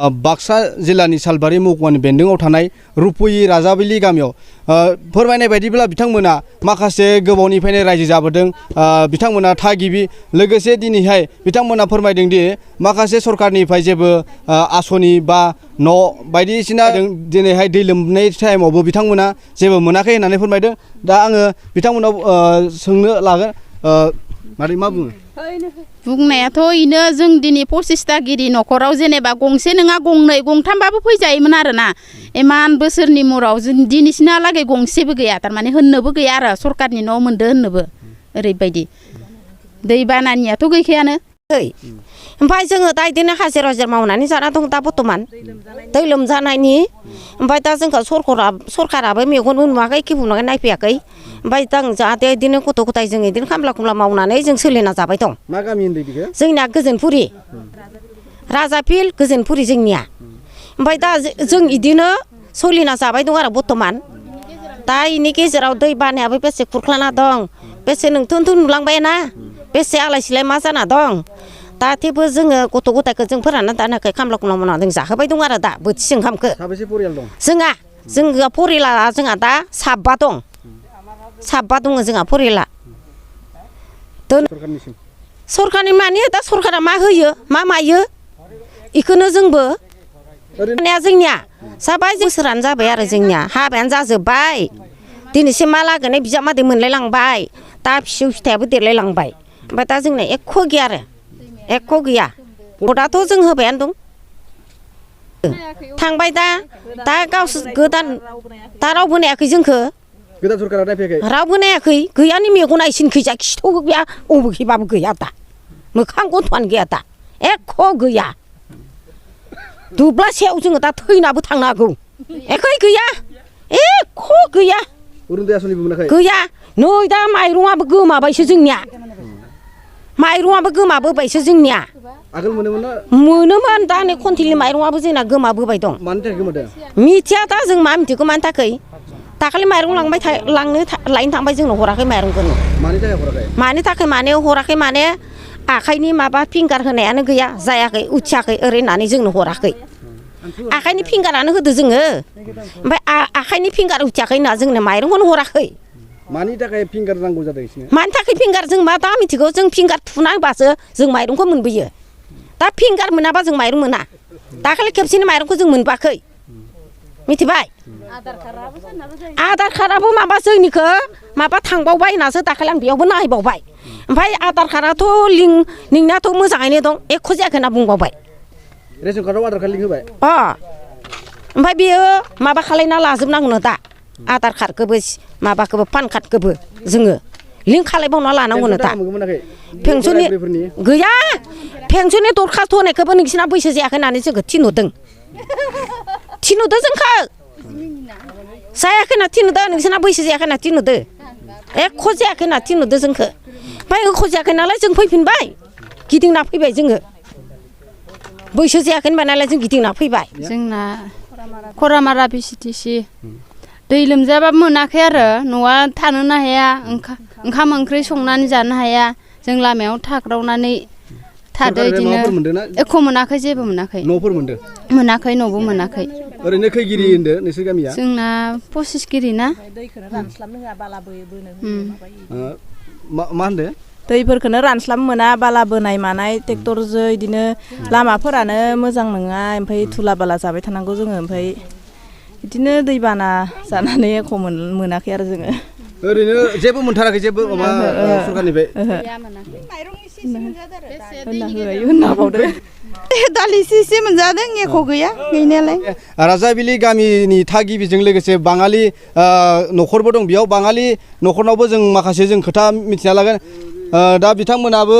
बाक्सा जिल्लानि सालबारि महकुमानि बेन्दोंआव थानाय रुपुयि राजाबिलि गामियाव फोरमायनाय बायदिब्ला बिथांमोना माखासे गोबावनिफ्रायनो रायजो जाबोदों। बिथांमोना थागिबि लोगोसे दिनैहाय बिथांमोना फोरमायदों दि माखासे सरकारनिफ्राय जेबो आसनि बा न' बायदिसिना दिनैहाय दै लोमनाय टाइमावबो बिथांमोना जेबो मोनाखै होननानै फोरमायदों। दा आङो बिथांमोनाव सोंनो लागोन मारै मा बुङो? बुंनायाथ' इनो जों दिनै 25ता गिरि न'खराव जेनेबा गंसे नङा गंनै गंथामबाबो फैजायोमोन आरोना इमान बोसोरनि मुराव दिनैसिमहालागै गंसेबो गैया थारमाने होननोबो गैया आरो सरकारनि न' मोनदो होननोबो ओरैबायदि दैबानानियाथ' गैखायानो। ओमफ्राय जोङो दा इदिनो हाजिरा हाजिरा मावनानै जाना दं दा बर्थमान दै लोमजानायनि। ओमफ्राय दा जोंखौ सरकाराबो मेगनबो नुवाखै खिबु नुवाखै नायफैयाखै। ओमफ्राय दा जाहाथे इदिनो गथ' गथाय जों इदिनो खामला खुमला मावनानै जों सोलिना जाबाय दं। मा गामि होनदों बेखौ? जोंनिया गोजोनपुरि राजाफिल गोजोनपुरि जोंनिया। ओमफ्राय दा जों इदिनो सोलिना जाबाय दं आरो बर्थमान। दा इनि गेजेराव दै बानायाबो बेसे खुरख्लाना दं बेसे नोंथोंथ' नुलांबायना बेसे आलाय सिलाय मा जाना दं। दा थेवबो जोङो गथ' गथायखौ जों फोरानना दानाखै खामला खुमला मावनानै जों जाहोबाय दं आरो दा बोथिसे ओंखामखौ। साबेसे परियाल दं? जोंहा परियाला जोंहा दा साबा दं। साबा दङ जोंहा परियाला। सरकारनि माने दा सरकारा मा होयो मा मायो इखौनो जोंबो जोंनिया जाबाय बोसोरानो जाबाय आरो जोंनिया हाबायानो जाजोब्बाय। दिनैसिम मा लागोन बिजामादै मोनलाय लांबाय दा फिसौ फिथाइयाबो देरलाय लांबाय। ओमफ्राय दा जोंना एख' गैया आरो एख' गैया। भटआथ' जों होबायानो दं थांबाय दा गावसोर गोदान दा रावबो नायाखै जोंखौ। गोदान सरकारा नायफैयाखै? रावबो नायाखै गैयानि मेगना इसिनखैजा खिथौबो गैया अबेखैबाबो गैया दा मोखां गन्थ'आनो गैया दा एख' गैया। दुब्लासेयाव जोङो दा थैनाबो थांनो हागौ एखै गैया एख' गैया। अरुनदय आसनिबो मोनाखै? गैया नै दा माइरंआबो गोमाबायसो जोंनिया माइरंआबो गोमाबोबायसो जोंनिया। आगोल मोनोमोन ना? मोनोमोन दा नै कन्ट्रलनि माइरंआबो जोंना गोमाबोबाय दं। मानि थाखाय गोमादों? मिथिया दा जों मा मिथिगौ मानि थाखाय। दाखालि माइरं लायनो थांबाय जोंनो हराखै माइरंखौनो। मानि थाखाय हराखै? मानि थाखाय माने हराखै माने आखाइनि माबा फिंगार होनायानो गैया जायाखै उथियाखै ओरै होननानै जोंनो हराखै। आखाइनि फिंगारानो होदो जोङो ओमफ्राय आखाइनि फिंगार उथियाखै होनना जोंनो माइरंखौनो हराखै। मानि थाखाय फिंगार नांगौ जादों इसनो? मानि थाखाय फिंगार जों मा दा मिथिगौ जों फिंगार थुना होबासो जों माइरंखौ मोनबोयो। दा फिंगार मोनाबा जों माइरं मोना। दाखालि खेबसेनि माइरंखौ जों मोनबोआखै मिथिबाय। आधार कार्डआबो माबा जोंनिखौ माबा थांबावबाय होननासो दाखालि आं बेयावबो नायबावबाय। ओमफ्राय आधार कार्डआथ' नोंनियाथ' मोजाङैनो दं एख' जायाखै होनना बुंबावबाय। रेशन कार्डआव आधार कार्ड लिंक होबाय? ओमफ्राय बेयो माबा खालायना लाजोबनांगौनो दा आधार कार्डखौबो माबाखौबो पान कार्डखौबो जोङो लिंक खालायबावना लानांगौनो दा। पेन्सननि गैया पेन्सननि दरखास्त होनायखौबो नोंसिना बैसो जायाखै होननानै जोंखौ थिनहरदों जोंखौ जायाखै होनना थिनहरदो नोंसिना बैसो जायाखै होनना थिनहरदो एख' जायाखै होनना थिनहरदो जोंखौ। ओमफ्राय एख' जायाखै नालाय जों फैफिनबाय गिदिंना फैबाय जोङो बैसो जायाखै होनबाय नालाय जों गिदिंना फैबाय। जोंना खरामारा भिसिटिसि दै लोमजाबाबो मोनाखै आरो न'आ थानोनो हाया ओंखाम ओंख्रि संनानै जानो हाया जों लामायाव थाग्रावनानै थादो इदिनो एख' मोनाखै जेबो मोनाखै। न'फोर मोनदों? मोनाखै न'बो मोनाखै। ओरैनो खै गिरि होनदो नोंसोर गामिया? जोंना 25 गिरि ना। दैखौनो रानस्लाबनो होआ बाला बोनो मा होनदो? दैफोरखौनो रानस्लाबनो मोना बाला बोनाय मानाय ट्रेक्टरजों इदिनो लामाफोरानो मोजां नङा ओमफ्राय धुला बाला जाबाय थानांगौ जोङो। ओमफ्राय बिदिनो दैबाना जानानै एख' मोनाखै आरो जोङो। ओरैनो जेबो मोनथाराखै जेबो माबा सरकारनिफ्राय? दालि इसे मोनजादों एख' गैया गैनायालाय। राजाबिलि गामिनि थागिबिजों लोगोसे बाङालि न'खरबो दं बेयाव बाङालि न'खरनावबो जों माखासे जों खोथा मिथिना लागोन। दा बिथांमोनाबो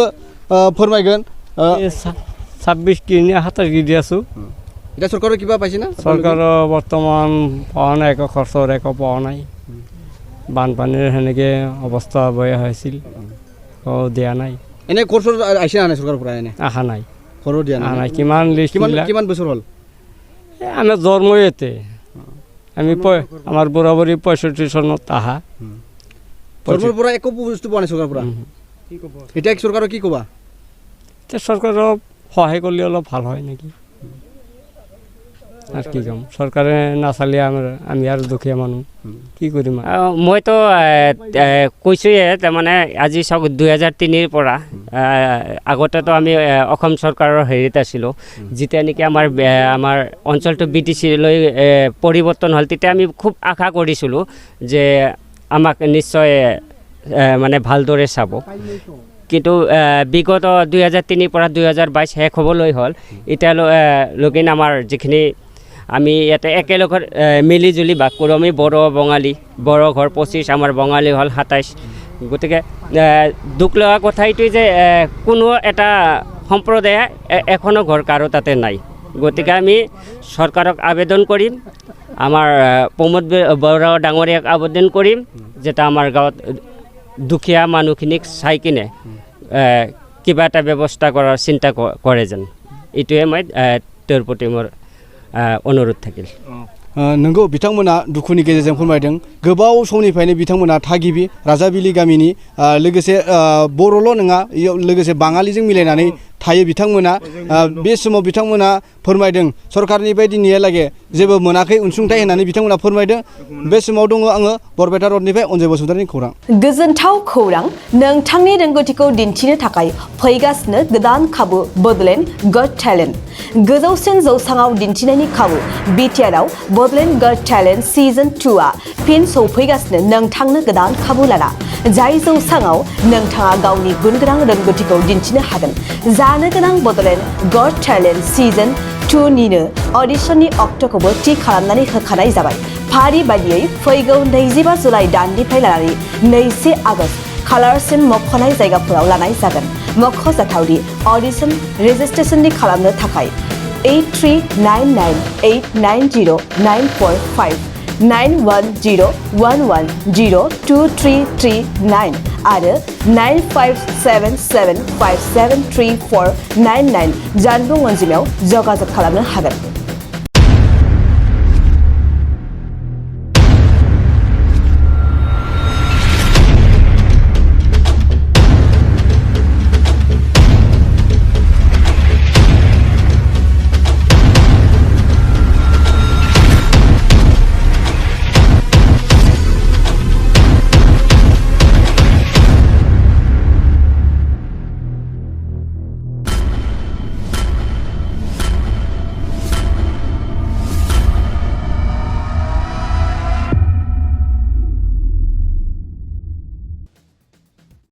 फोरमायगोन। 26 गिरिनि 27 गिरि আছো। এটা সরকারের কিবা পাইছে না? সরকারের বর্তমান পাওয়া নাই একো খরচৰ একো পোৱা নাই। বানপানীৰ সেনেকে অৱস্থা বেয়া হৈছিল দিয়া নাই। এনে খৰচৰ আইছে না সরকারের পৰা এনে? আহা নাই। খৰচ দিয়া নাই। কিমান লিষ্ট কিমান বছৰ হ'ল? আমি জন্মই এতে আমি আমাৰ বৰাবৰি 65 চনত আহা। সরকারের পৰা একো বস্তু পোৱা নাই সরকারের পৰা। এটা সরকারের কি কবা? সরকারের সহায় করলে অলপ ভাল হয় নাকি। আর কি কম সরকারে না চালে আমি আর দুখীয়া মানুহ কি কৰিম মইতো কৈছোঁয়ে তাৰমানে আজি চাওক 2003 পৰা আগতেতো আমি অসম চৰকাৰৰ হেৰিত আছিলোঁ যেতিয়া নেকি আমাৰ অঞ্চলটো BTC লৈ পৰিৱৰ্তন হ'ল তেতিয়া আমি খুব আশা কৰিছিলোঁ যে আমাক নিশ্চয় মানে ভালদৰে চাব কিন্তু বিগত 2003 পৰা 2022 শেষ হ'বলৈ হ'ল এতিয়ালৈকে আমাৰ যিখিনি আমি ইয়াতে একেলগত মিলিজুলি বাস কৰোঁ আমি বড়ো বঙালী বড়ো ঘৰ 25 আমাৰ বঙালী হ'ল 27 গতিকে দুখ লগা কথা এইটোৱে যে কোনো এটা সম্প্ৰদায় এখনো ঘৰ কাৰো তাতে নাই গতিকে আমি চৰকাৰক আবেদন কৰিম আমাৰ প্ৰমোদ বৰা ডাঙৰীয়াক আবেদন কৰিম যেটা আমাৰ গাঁৱত দুখীয়া মানুহখিনিক চাই কিনে কিবা এটা ব্যৱস্থা কৰাৰ চিন্তা কৰে যেন এইটোৱে মই তেওঁৰ প্ৰতি মোৰ অনুৰোধ থাকিল नोंगौ बिथांमोना दुखुनि गेजेरजों फोरमायदों गोबाव समनिफ्रायनो बिथांमोना थागिबि राजाबिलि गामिनि लोगोसे बर'ल' नङा लोगोसे बाङालिजों मिलायनानै थायो बिथांमोना बे समाव बिथांमोना फोरमायदों सरकारनिफ्राय दिनैहालागै जेबो मोनाखै अनसुंथाइ होननानै बिथांमोना फोरमायदों बे समाव दङ आङो बरपेटा रडनिफ्राय अनजय बसुमतारिनि खौरां गोजोनथाव खौरां नोंथांनि रोंगौथिखौ दिन्थिनो थाखाय फैगासिनो गोदान खाबु बडलेण्ड गट टेलेन्ट गोजौसिन जौसाङाव दिन्थिनायनि खाबु बिटिआरआव बडलेण्ड गट टेलेन्ट सिजन 2आ फिन सौफैगासिनो नोंथांनो गोदान खाबु लाना जाय जौसाङाव नोंथाङा गावनि गुनगोनां रोंगौथिखौ दिन्थिनो हागोन जानो गोनां बडलेण्ड गट टेलेन्ट सिजन 2 निनो अडिशननि अक्ट'खौबो थि खालामनानै होखानाय जाबाय फारि बायदियै फैगौ 25 जुलाइ दाननिफ्राय लानानै 2 आगस्त खालारसिम मख'नाय जायगाफोराव लानाय जागोन मख'जाथावदि अडिशन रेजिस्ट्रेशननि खालामनो थाखाय 8399890945 9101102339 आरो 9577573499 जानबुं अनजिमायाव जगाजग खालामनो हागोन